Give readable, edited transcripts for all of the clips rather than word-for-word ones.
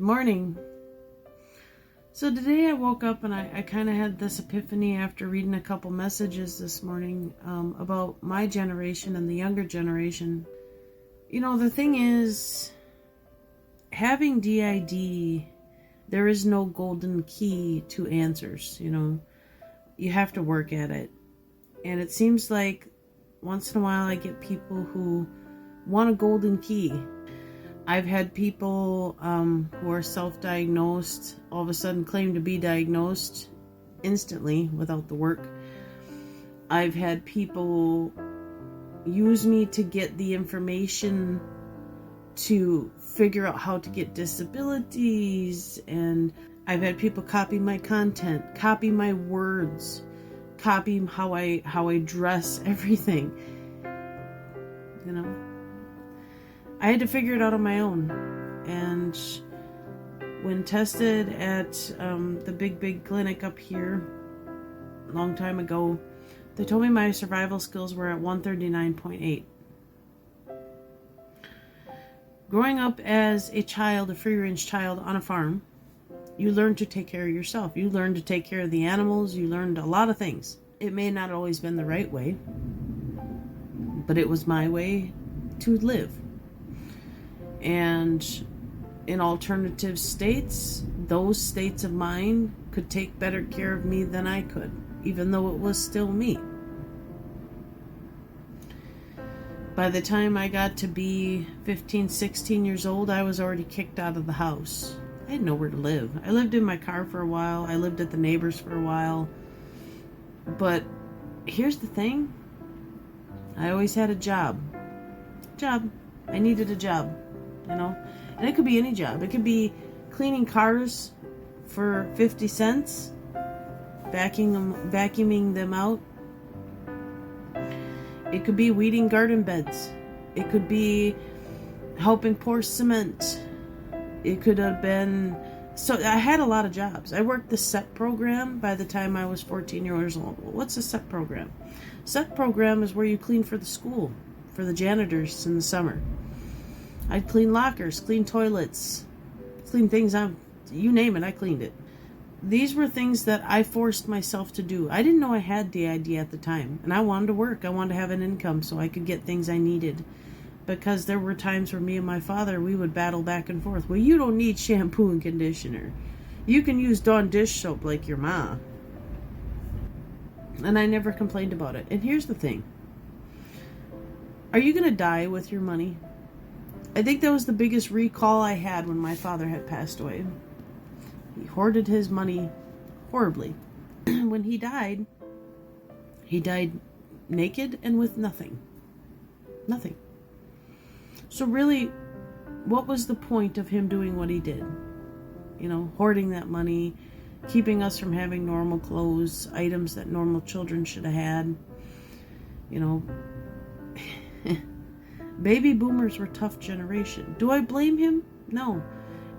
morning. So today I woke up and I kind of had this epiphany after reading a couple messages this morning about my generation and the younger generation. You know, the thing is, having DID, there is no golden key to answers, you know. You have to work at it. And it seems like once in a while I get people who want a golden key. I've had people who are self-diagnosed all of a sudden claim to be diagnosed instantly without the work. I've had people use me to get the information to figure out how to get disabilities, and I've had people copy my content, copy my words, copy how I dress, everything. You know, I had to figure it out on my own. And when tested at the big clinic up here a long time ago, they told me my survival skills were at 139.8. Growing up as a child, a free-range child on a farm, you learn to take care of yourself. You learn to take care of the animals. You learned a lot of things. It may not always been the right way, but it was my way to live. And in alternative states, those states of mind could take better care of me than I could, even though it was still me. By the time I got to be 15, 16 years old, I was already kicked out of the house. I had nowhere to live. I lived in my car for a while. I lived at the neighbors for a while. But here's the thing. I always had a job. I needed a job, you know. And it could be any job. It could be cleaning cars for 50 cents, vacuuming them out. It could be weeding garden beds. It could be helping pour cement. It could have been... So I had a lot of jobs. I worked the SET program by the time I was 14 years old. What's a SET program? SET program is where you clean for the school, for the janitors in the summer. I'd clean lockers, clean toilets, clean things. You name it, I cleaned it. These were things that I forced myself to do. I didn't know I had DID at the time, and I wanted to work. I wanted to have an income so I could get things I needed. Because there were times where me and my father, we would battle back and forth. Well, you don't need shampoo and conditioner. You can use Dawn dish soap like your ma. And I never complained about it. And here's the thing. Are you going to die with your money? I think that was the biggest recall I had when my father had passed away. He hoarded his money horribly. When he died naked and with nothing. Nothing. So really, what was the point of him doing what he did? You know, hoarding that money, keeping us from having normal clothes, items that normal children should have had. You know, baby boomers were a tough generation. Do I blame him? No.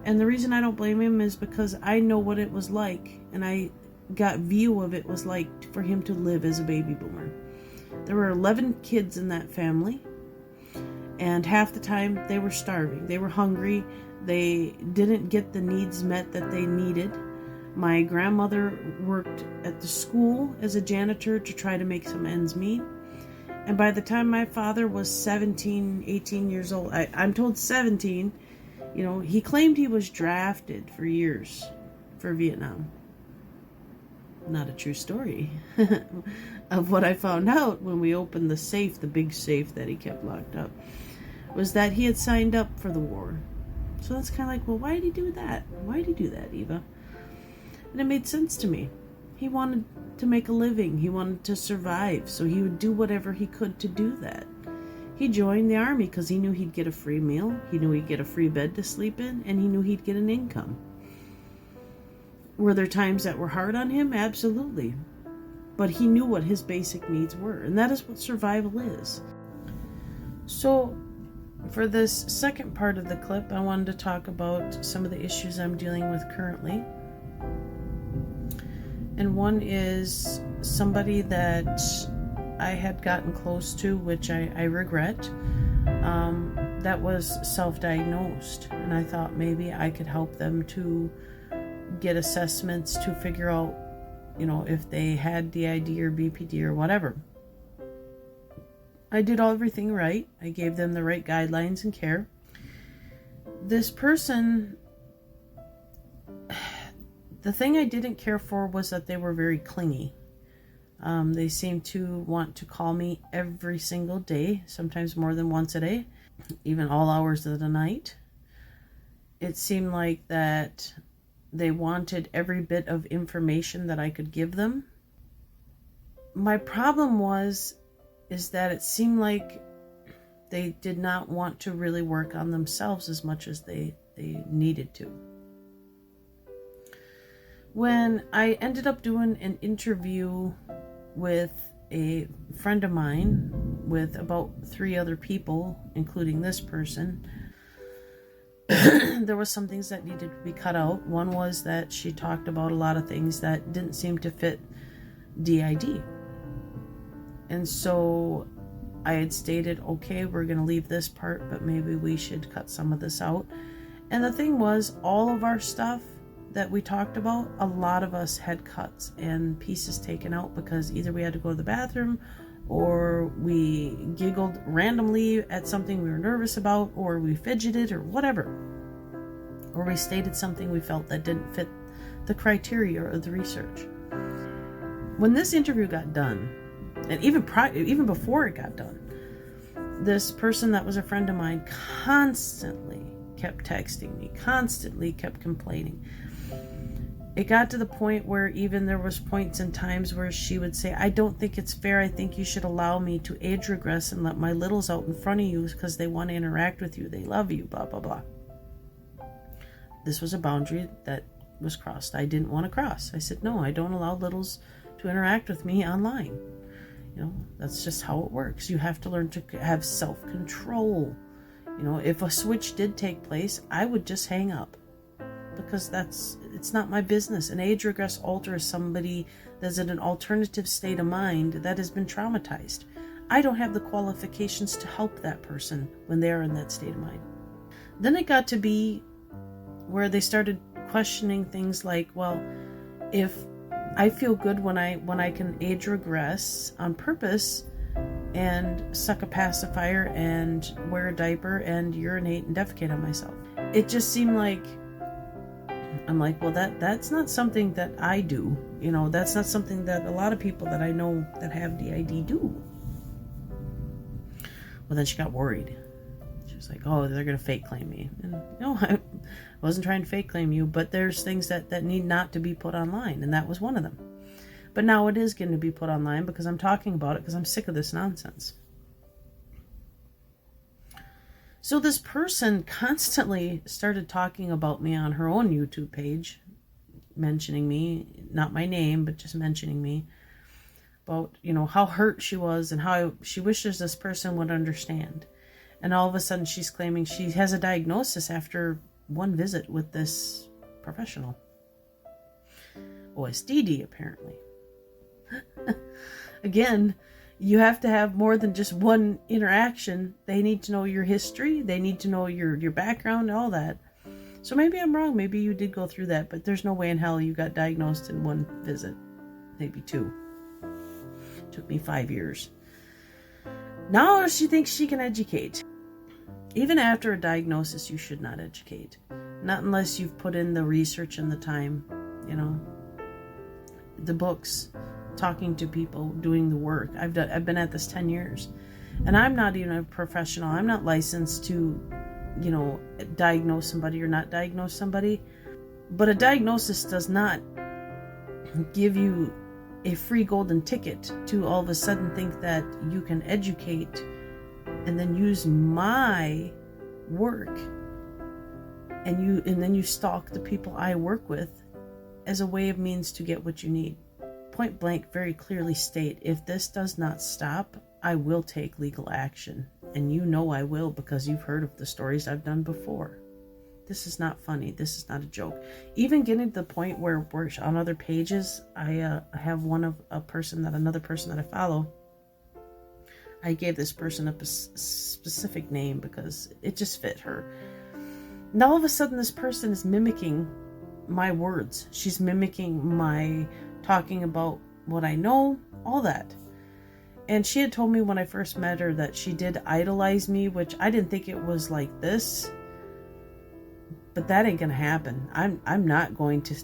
And the reason I don't blame him is because I know what it was like, and I got view of it was like for him to live as a baby boomer. There were 11 kids in that family. And half the time they were starving. They were hungry. They didn't get the needs met that they needed. My grandmother worked at the school as a janitor to try to make some ends meet. And by the time my father was 17, 18 years old, I'm told 17, you know, he claimed he was drafted for years for Vietnam. Not a true story of what I found out when we opened the safe, the big safe that he kept locked up, was that he had signed up for the war. So that's kind of like, well, why did he do that? Why did he do that, Eva? And it made sense to me. He wanted to make a living. He wanted to survive. So he would do whatever he could to do that. He joined the army because he knew he'd get a free meal. He knew he'd get a free bed to sleep in. And he knew he'd get an income. Were there times that were hard on him? Absolutely. But he knew what his basic needs were. And that is what survival is. So for this second part of the clip, I wanted to talk about some of the issues I'm dealing with currently. And one is somebody that I had gotten close to, which I regret. that was self-diagnosed, and I thought maybe I could help them to get assessments to figure out, if they had DID or BPD or whatever. I did everything right. I gave them the right guidelines and care. This person, the thing I didn't care for was that they were very clingy. They seemed to want to call me every single day, sometimes more than once a day, even all hours of the night. It seemed like that they wanted every bit of information that I could give them. My problem is that it seemed like they did not want to really work on themselves as much as they needed to. When I ended up doing an interview with a friend of mine with about 3 other people, including this person, there was some things that needed to be cut out. One was that she talked about a lot of things that didn't seem to fit DID. And so I had stated, okay, we're going to leave this part, but maybe we should cut some of this out. And the thing was, all of our stuff that we talked about, a lot of us had cuts and pieces taken out because either we had to go to the bathroom, or we giggled randomly at something we were nervous about, or we fidgeted, or whatever. Or we stated something we felt that didn't fit the criteria of the research. When this interview got done, and even before it got done, this person that was a friend of mine constantly kept texting me, constantly kept complaining. It got to the point where even there was points and times where she would say, I don't think it's fair. I think you should allow me to age regress and let my littles out in front of you because they want to interact with you. They love you, blah, blah, blah. This was a boundary that was crossed. I didn't want to cross. I said, no, I don't allow littles to interact with me online. That's just how it works. You have to learn to have self-control. If a switch did take place, I would just hang up. Because it's not my business. An age regress alter is somebody that's in an alternative state of mind that has been traumatized. I don't have the qualifications to help that person when they're in that state of mind. Then it got to be where they started questioning things like, well, if I feel good when I can age regress on purpose and suck a pacifier and wear a diaper and urinate and defecate on myself. It just seemed like, I'm like, well, that's not something that I do. That's not something that a lot of people that I know that have DID do. Well, then she got worried. She was like, oh, they're going to fake claim me. And no, I wasn't trying to fake claim you, but there's things that need not to be put online, and that was one of them. But now it is going to be put online because I'm talking about it because I'm sick of this nonsense. So this person constantly started talking about me on her own YouTube page, mentioning me, not my name, but just mentioning me, about, how hurt she was and how she wishes this person would understand. And all of a sudden she's claiming she has a diagnosis after one visit with this professional. OSDD, apparently. Again, you have to have more than just one interaction. They need to know your history. They need to know your background and all that. So maybe I'm wrong. Maybe you did go through that, but there's no way in hell you got diagnosed in one visit. Maybe 2. It took me 5 years. Now she thinks she can educate. Even after a diagnosis, you should not educate. Not unless you've put in the research and the time, the books, talking to people, doing the work. I've been at this 10 years, and I'm not even a professional. I'm not licensed to, diagnose somebody or not diagnose somebody. But a diagnosis does not give you a free golden ticket to all of a sudden think that you can educate and then use my work and then you stalk the people I work with as a way of means to get what you need. Point blank, very clearly state, if this does not stop, I will take legal action. And I will, because you've heard of the stories I've done before. This is not funny. This is not a joke. Even getting to the point where on other pages, I have another person that I follow. I gave this person a specific name because it just fit her. And all of a sudden, this person is mimicking my words. She's mimicking my talking about what I know, all that. And she had told me when I first met her that she did idolize me, which I didn't think it was like this. But that ain't gonna happen. I'm not going to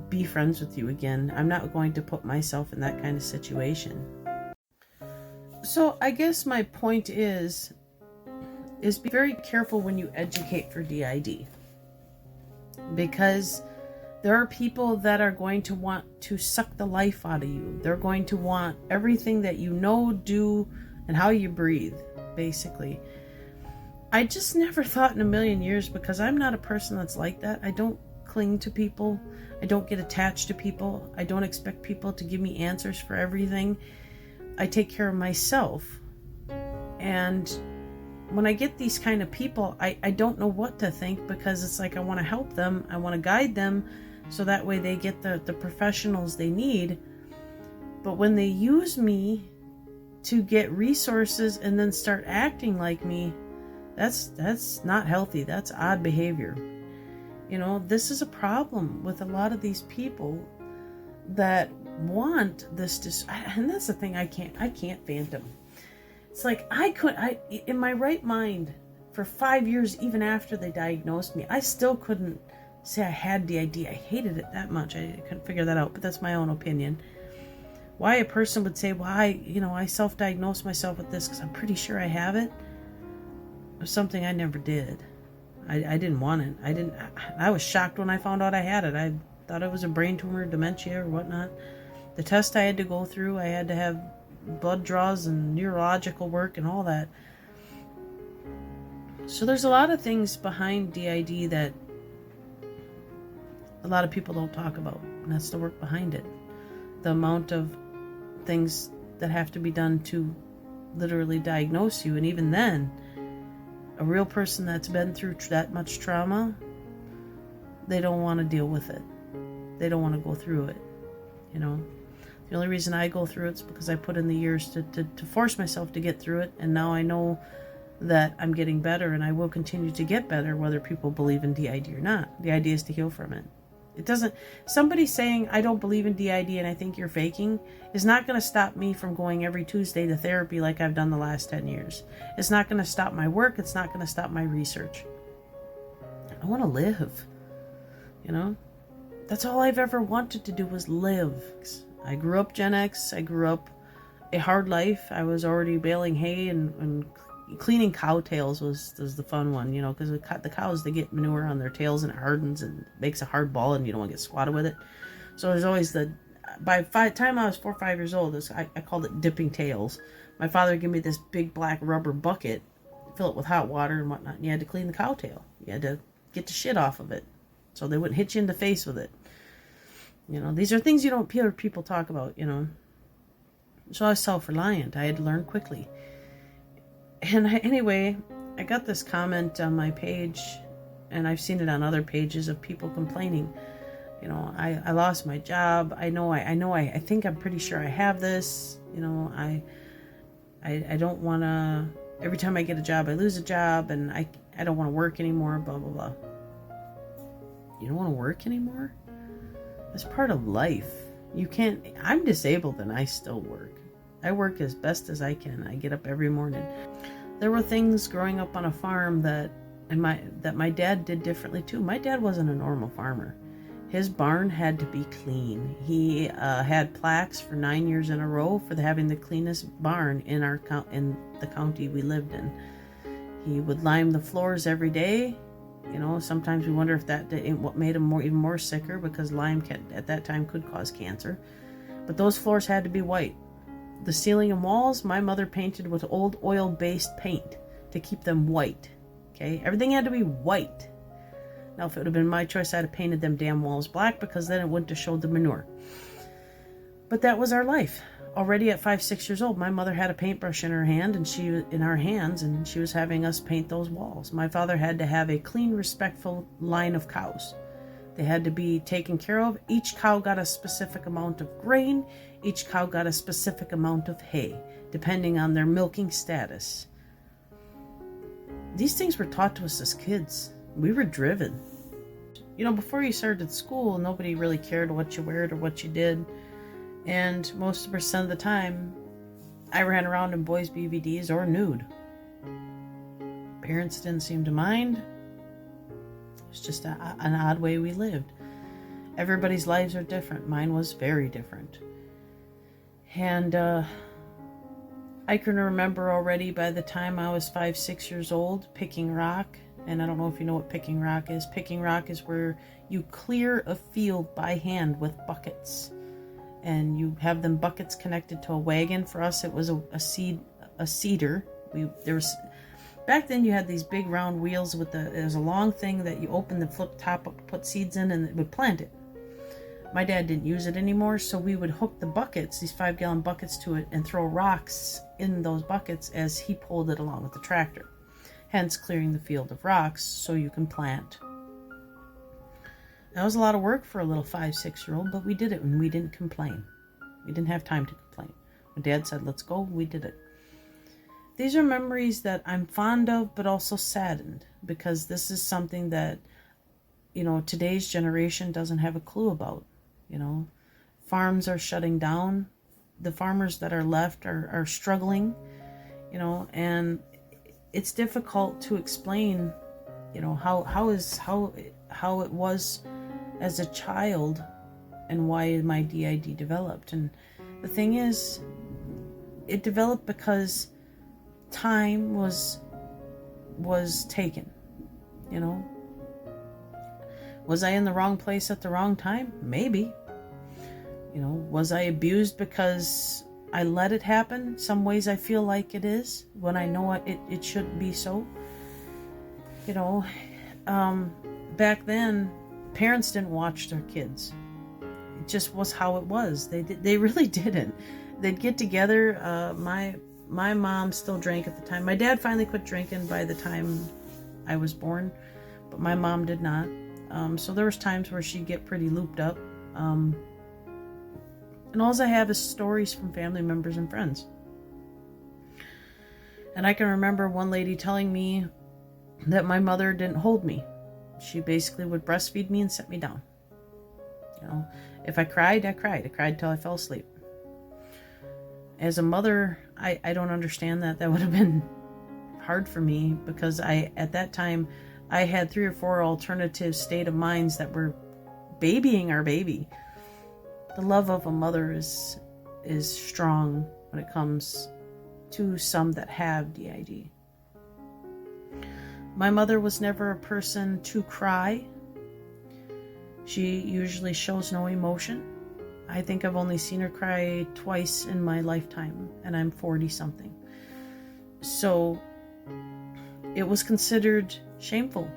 be friends with you again. I'm not going to put myself in that kind of situation. So I guess my point is be very careful when you educate for DID. Because there are people that are going to want to suck the life out of you. They're going to want everything that you know, do, and how you breathe, basically. I just never thought in a million years, because I'm not a person that's like that. I don't cling to people. I don't get attached to people. I don't expect people to give me answers for everything. I take care of myself. And when I get these kind of people, I don't know what to think, because it's like I want to help them. I want to guide them so that way they get the professionals they need. But when they use me to get resources and then start acting like me, that's not healthy. That's odd behavior. You know, this is a problem with a lot of these people that want this and that's the thing, I can't phantom. It's like in my right mind for 5 years, even after they diagnosed me, I still couldn't say I had DID. I hated it that much. I couldn't figure that out, but that's my own opinion. Why a person would say, well, I self-diagnosed myself with this because I'm pretty sure I have it, was something I never did. I didn't want it. I was shocked when I found out I had it. I thought it was a brain tumor, dementia, or whatnot. The test I had to go through, I had to have blood draws and neurological work and all that. So there's a lot of things behind DID that a lot of people don't talk about, and that's the work behind it. The amount of things that have to be done to literally diagnose you, and even then, a real person that's been through that much trauma, they don't want to deal with it. They don't want to go through it, you know. The only reason I go through it is because I put in the years to force myself to get through it, and now I know that I'm getting better, and I will continue to get better whether people believe in DID or not. The idea is to heal from it. It doesn't, somebody saying I don't believe in DID and I think you're faking is not going to stop me from going every Tuesday to therapy like I've done the last 10 years. It's not going to stop my work. It's not going to stop my research. I want to live, you know. That's all I've ever wanted to do was live. I grew up Gen X. I grew up a hard life. I was already baling hay and cleaning cow tails was the fun one, you know, because the cows, they get manure on their tails and it hardens and makes a hard ball and you don't want to get squatted with it. So there's always by the time I was 4 or 5 years old, I called it dipping tails. My father would give me this big black rubber bucket, fill it with hot water and whatnot, and you had to clean the cow tail. You had to get the shit off of it so they wouldn't hit you in the face with it. You know, these are things you don't hear people talk about, you know. So I was self-reliant. I had to learn quickly. And anyway, I got this comment on my page, and I've seen it on other pages of people complaining. You know, I lost my job. I think I'm pretty sure I have this. You know, I don't want to, every time I get a job, I lose a job, and I don't want to work anymore, blah, blah, blah. You don't want to work anymore? That's part of life. You can't, I'm disabled and I still work. I work as best as I can. I get up every morning. There were things growing up on a farm that my dad did differently too. My dad wasn't a normal farmer. His barn had to be clean. He had plaques for 9 years in a row for having the cleanest barn in the county we lived in. He would lime the floors every day. You know, sometimes we wonder if that ain't what made him even more sicker, because lime at that time could cause cancer. But those floors had to be white. The ceiling and walls, my mother painted with old oil-based paint to keep them white. Okay, everything had to be white. Now, if it would have been my choice, I'd have painted them damn walls black, because then it wouldn't have showed the manure. But that was our life. Already at 5, 6 years old, my mother had a paintbrush in her hand, and she was having us paint those walls. My father had to have a clean, respectful line of cows. They had to be taken care of. Each cow got a specific amount of grain. Each cow got a specific amount of hay. depending on their milking status. These things were taught to us as kids. We were driven. Before you started school, nobody really cared what you wear or what you did. And most of the time, I ran around in boys' BVDs or nude. Parents didn't seem to mind. It was just an odd way we lived. Everybody's lives are different. Mine was very different. And I can remember already by the time I was 5, 6 years old, picking rock. And I don't know if you know what picking rock is. Picking rock is where you clear a field by hand with buckets. And you have them buckets connected to a wagon. For us, it was a seeder. Back then you had these big round wheels it was a long thing that you open the flip top up, put seeds in, and it would plant it. My dad didn't use it anymore, so we would hook the buckets, these 5-gallon buckets, to it and throw rocks in those buckets as he pulled it along with the tractor. Hence clearing the field of rocks so you can plant. That was a lot of work for a little 5, 6-year-old, but we did it and we didn't complain. We didn't have time to complain. When Dad said, let's go, we did it. These are memories that I'm fond of, but also saddened, because this is something that, today's generation doesn't have a clue about. Farms are shutting down. The farmers that are left are struggling, and it's difficult to explain, how it was as a child and why my DID developed. And the thing is, it developed because time was taken, Was I in the wrong place at the wrong time? Maybe. Was I abused because I let it happen? Some ways I feel like it is, when I know it shouldn't be so. Back then, parents didn't watch their kids. It just was how it was. They really didn't. They'd get together. My mom still drank at the time. My dad finally quit drinking by the time I was born, but my mom did not. So there was times where she'd get pretty looped up. And all I have is stories from family members and friends. And I can remember one lady telling me that my mother didn't hold me. She basically would breastfeed me and set me down. If I cried, I cried. I cried till I fell asleep. As a mother, I don't understand that. That would have been hard for me, because at that time, I had 3 or 4 alternative state of minds that were babying our baby. The love of a mother is strong when it comes to some that have DID. My mother was never a person to cry. She usually shows no emotion. I think I've only seen her cry twice in my lifetime, and I'm 40-something. So it was considered shameful.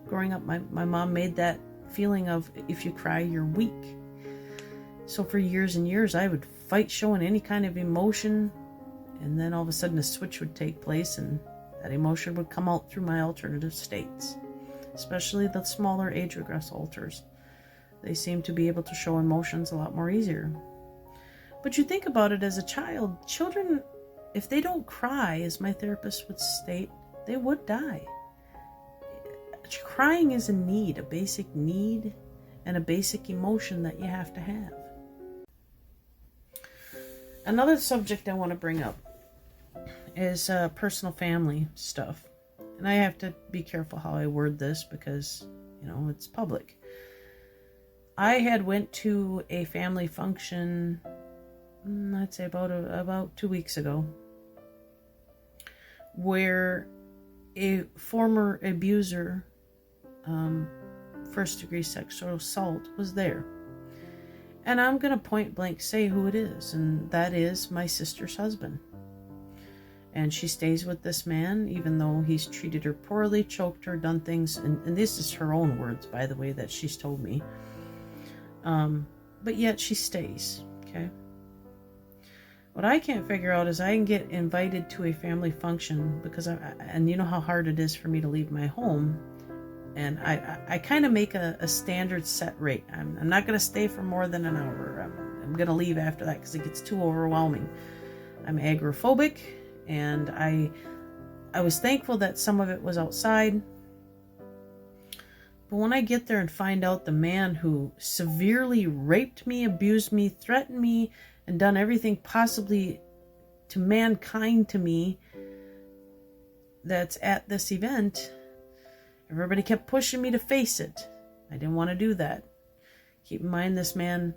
Growing up, my mom made that feeling of, if you cry, you're weak. So for years and years, I would fight showing any kind of emotion, and then all of a sudden a switch would take place, and that emotion would come out through my alternative states, especially the smaller age regress alters. They seem to be able to show emotions a lot more easier. But you think about it, as a child, children, if they don't cry, as my therapist would state, they would die. Crying is a need, a basic need, and a basic emotion that you have to have. Another subject I want to bring up is personal family stuff. And I have to be careful how I word this, because, it's public. I had went to a family function, I'd say about 2 weeks ago, where a former abuser, first-degree sexual assault, was there. And I'm going to point blank say who it is, and that is my sister's husband. And she stays with this man, even though he's treated her poorly, choked her, done things, and this is her own words, by the way, that she's told me. But yet she stays, okay? What I can't figure out is I can get invited to a family function, because and you know how hard it is for me to leave my home. And I kind of make a standard set rate. I'm not going to stay for more than an hour. I'm going to leave after that because it gets too overwhelming. I'm agoraphobic, and I was thankful that some of it was outside. But when I get there and find out the man who severely raped me, abused me, threatened me, and done everything possibly to mankind to me that's at this event, everybody kept pushing me to face it. I didn't want to do that. Keep in mind, this man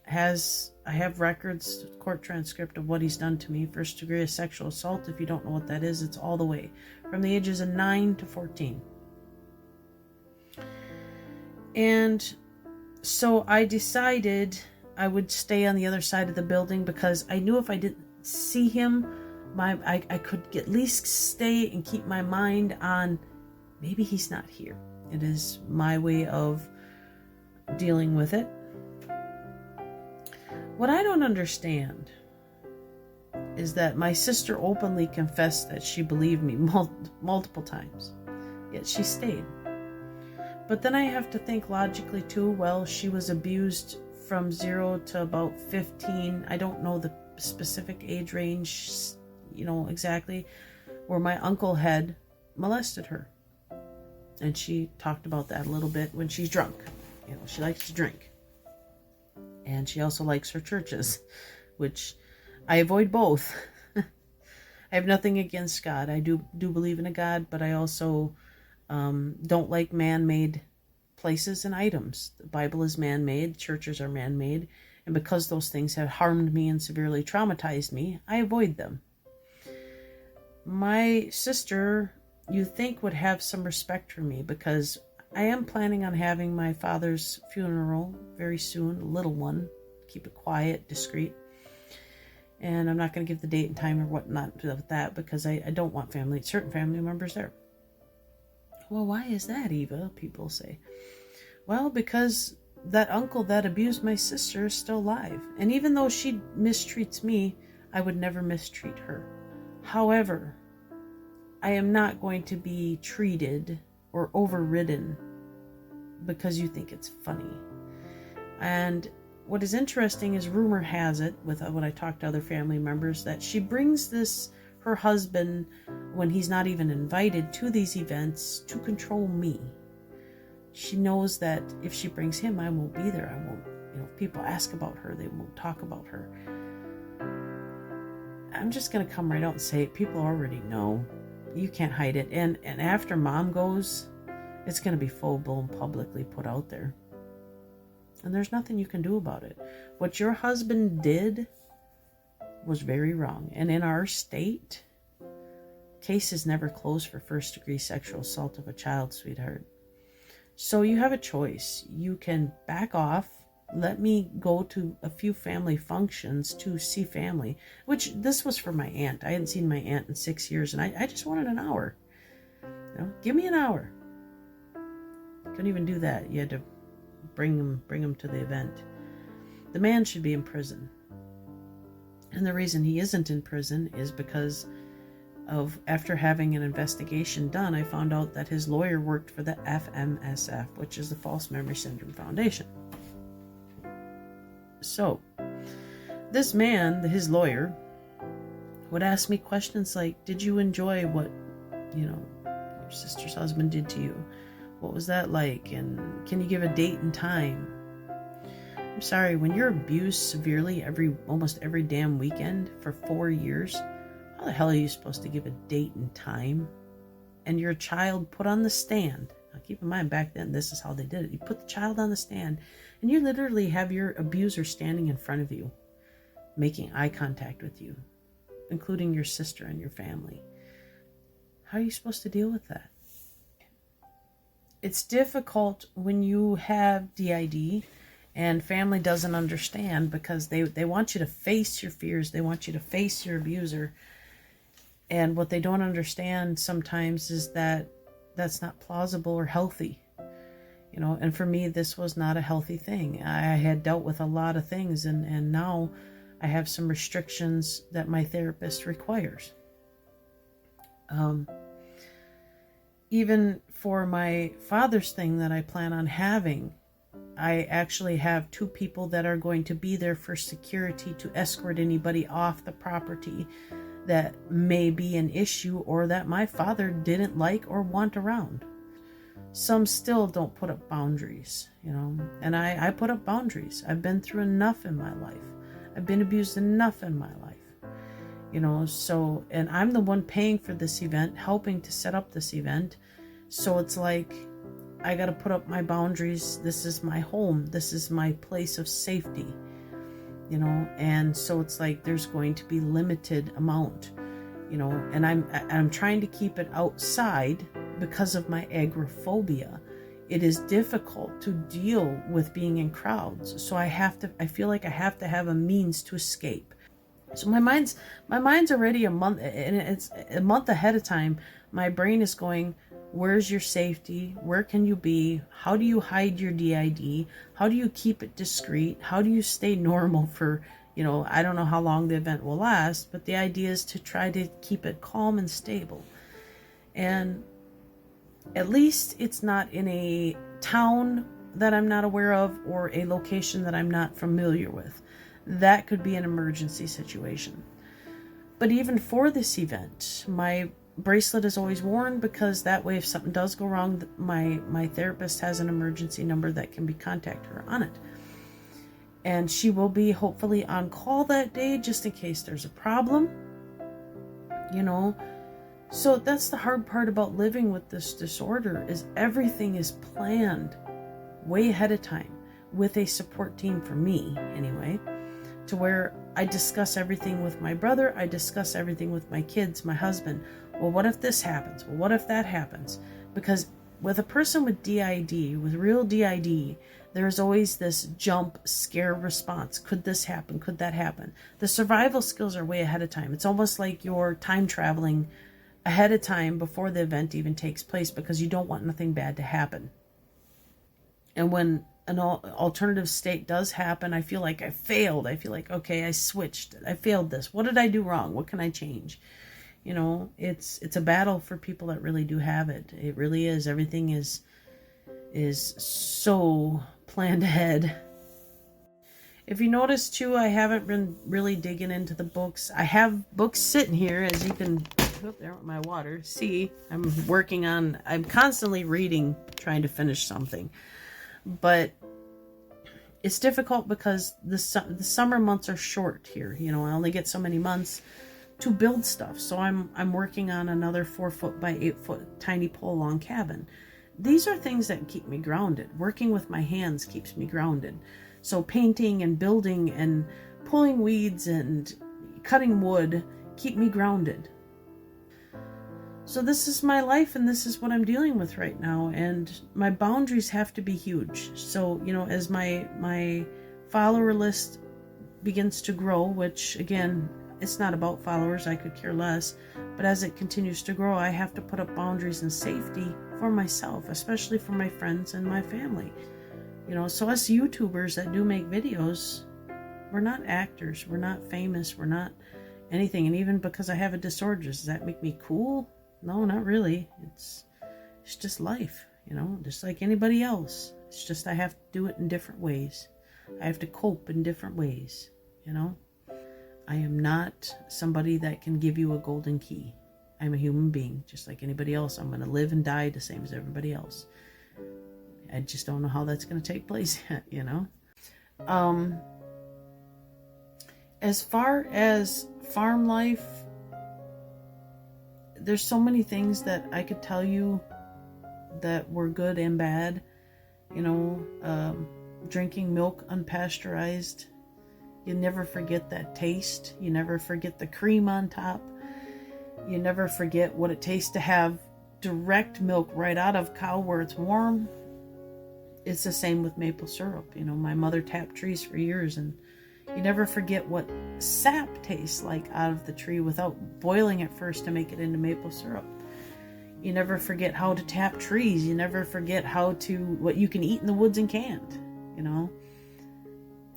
I have records, court transcript of what he's done to me. First degree of sexual assault. If you don't know what that is, it's all the way from the ages of 9 to 14. And so I decided I would stay on the other side of the building, because I knew if I didn't see him, I could at least stay and keep my mind on maybe he's not here. It is my way of dealing with it. What I don't understand is that my sister openly confessed that she believed me multiple times, yet she stayed. But then I have to think logically too. Well, she was abused from 0 to about 15. I don't know the specific age range, exactly, where my uncle had molested her. And she talked about that a little bit when she's drunk. She likes to drink. And she also likes her churches, which I avoid both. I have nothing against God. I do believe in a God, but I also don't like man-made places and items. The Bible is man-made. Churches are man-made. And because those things have harmed me and severely traumatized me, I avoid them. My sister, you think, would have some respect for me, because I am planning on having my father's funeral very soon, a little one. Keep it quiet, discreet. And I'm not going to give the date and time or whatnot with that, because I don't want certain family members there. Well, why is that, Eva? People say. Well, because that uncle that abused my sister is still alive. And even though she mistreats me, I would never mistreat her. However, I am not going to be treated or overridden because you think it's funny. And what is interesting is, rumor has it, when I talk to other family members, that she brings her husband, when he's not even invited to these events, to control me. She knows that if she brings him, I won't be there. I won't, if people ask about her, they won't talk about her. I'm just going to come right out and say it. People already know. You can't hide it. And after Mom goes, it's going to be full-blown publicly put out there. And there's nothing you can do about it. What your husband did was very wrong. And in our state, cases never close for first-degree sexual assault of a child, sweetheart. So you have a choice. You can back off. Let me go to a few family functions to see family, which this was for my aunt. I hadn't seen my aunt in 6 years, and I just wanted an hour. Give me an hour. Couldn't even do that. You had to bring him to the event. The man should be in prison. And the reason he isn't in prison is because after having an investigation done, I found out that his lawyer worked for the FMSF, which is the False Memory Syndrome Foundation. So, this man, his lawyer, would ask me questions like, did you enjoy what, your sister's husband did to you? What was that like? And can you give a date and time? I'm sorry, when you're abused severely almost every damn weekend for 4 years, how the hell are you supposed to give a date and time? And your child put on the stand. Now keep in mind, back then, this is how they did it. You put the child on the stand, and you literally have your abuser standing in front of you, making eye contact with you, including your sister and your family. How are you supposed to deal with that? It's difficult when you have DID and family doesn't understand, because they want you to face your fears. They want you to face your abuser. And what they don't understand sometimes is that that's not plausible or healthy. And for me, this was not a healthy thing. I had dealt with a lot of things, and now I have some restrictions that my therapist requires. Even for my father's thing that I plan on having I actually have 2 people that are going to be there for security to escort anybody off the property that may be an issue or that my father didn't like or want around. Some still don't put up boundaries, and I put up boundaries. I've been through enough in my life. I've been abused enough in my life, so, and I'm the one paying for this event, helping to set up this event. So it's like, I got to put up my boundaries. This is my home. This is my place of safety, and so it's like, there's going to be limited amount, and I'm trying to keep it outside because of my agoraphobia. It is difficult to deal with being in crowds. So I feel like I have to have a means to escape. So my mind's already a month, and it's a month ahead of time. My brain is going, where's your safety? Where can you be? How do you hide your DID? How do you keep it discreet? How do you stay normal for, I don't know how long the event will last, but the idea is to try to keep it calm and stable. And at least it's not in a town that I'm not aware of or a location that I'm not familiar with. That could be an emergency situation. But even for this event, my bracelet is always worn, because that way if something does go wrong, my therapist has an emergency number that can be contacted her on it. And she will be hopefully on call that day just in case there's a problem, So that's the hard part about living with this disorder, is everything is planned way ahead of time with a support team, for me anyway, to where I discuss everything with my brother. I discuss everything with my kids, my husband. Well, what if this happens? Well, what if that happens? Because with a person with DID, with real DID, there's always this jump scare response. Could this happen? Could that happen? The survival skills are way ahead of time. It's almost like you're time traveling ahead of time before the event even takes place, because you don't want nothing bad to happen. And when an alternative state does happen, I feel like I failed. I feel like, okay, I switched. I failed this. What did I do wrong? What can I change? It's a battle for people that really do have it. It really is. Everything is so planned ahead. If you notice too, I haven't been really digging into the books. I have books sitting here, as you can put there with my water. See, I'm constantly reading, trying to finish something. But it's difficult because the summer months are short here. I only get so many months to build stuff. So I'm working on another 4-foot by 8-foot tiny pole long cabin. These are things that keep me grounded. Working with my hands keeps me grounded. So painting and building and pulling weeds and cutting wood keep me grounded. So this is my life, and this is what I'm dealing with right now, and my boundaries have to be huge. So, as my follower list begins to grow, which again, it's not about followers, I could care less, but as it continues to grow, I have to put up boundaries and safety for myself, especially for my friends and my family. So us YouTubers that do make videos, we're not actors, we're not famous, we're not anything. And even because I have a disorder, does that make me cool? No, not really. It's just life, just like anybody else. It's just I have to do it in different ways. I have to cope in different ways, I am not somebody that can give you a golden key. I'm a human being, just like anybody else. I'm going to live and die the same as everybody else. I just don't know how that's going to take place yet, As far as farm life, there's so many things that I could tell you that were good and bad. Drinking milk unpasteurized, you never forget that taste. You never forget the cream on top. You never forget what it tastes to have direct milk right out of cow where it's warm. It's the same with maple syrup. My mother tapped trees for years, and you never forget what sap tastes like out of the tree without boiling it first to make it into maple syrup. You never forget how to tap trees. You never forget what you can eat in the woods and can't.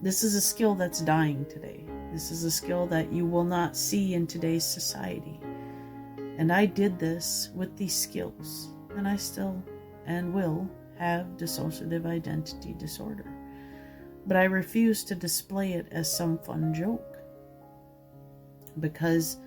This is a skill that's dying today. This is a skill that you will not see in today's society. And I did this with these skills, and I still and will have dissociative identity disorder. But I refuse to display it as some fun joke. Because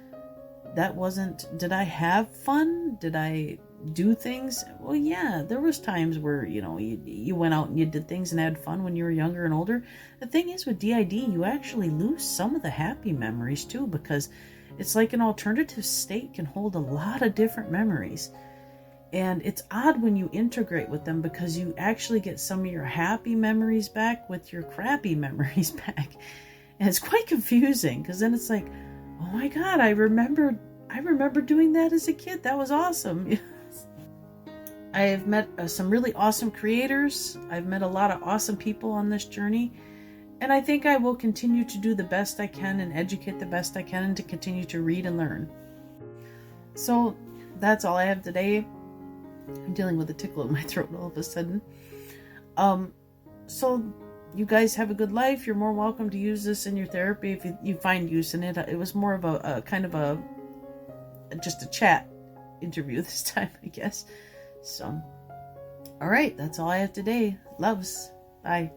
that wasn't, did I have fun? Did I do things? Well, yeah, there was times where, you went out and you did things and had fun when you were younger and older. The thing is with DID, you actually lose some of the happy memories too, because it's like an alternative state can hold a lot of different memories. And it's odd when you integrate with them, because you actually get some of your happy memories back with your crappy memories back. And it's quite confusing, because then it's like, oh my God, I remember doing that as a kid. That was awesome. I have met some really awesome creators. I've met a lot of awesome people on this journey. And I think I will continue to do the best I can and educate the best I can, and to continue to read and learn. So that's all I have today. I'm dealing with a tickle in my throat all of a sudden. So you guys have a good life. You're more welcome to use this in your therapy if you find use in it. It was more of a kind of just a chat interview this time, I guess. So, all right, that's all I have today. Loves. Bye.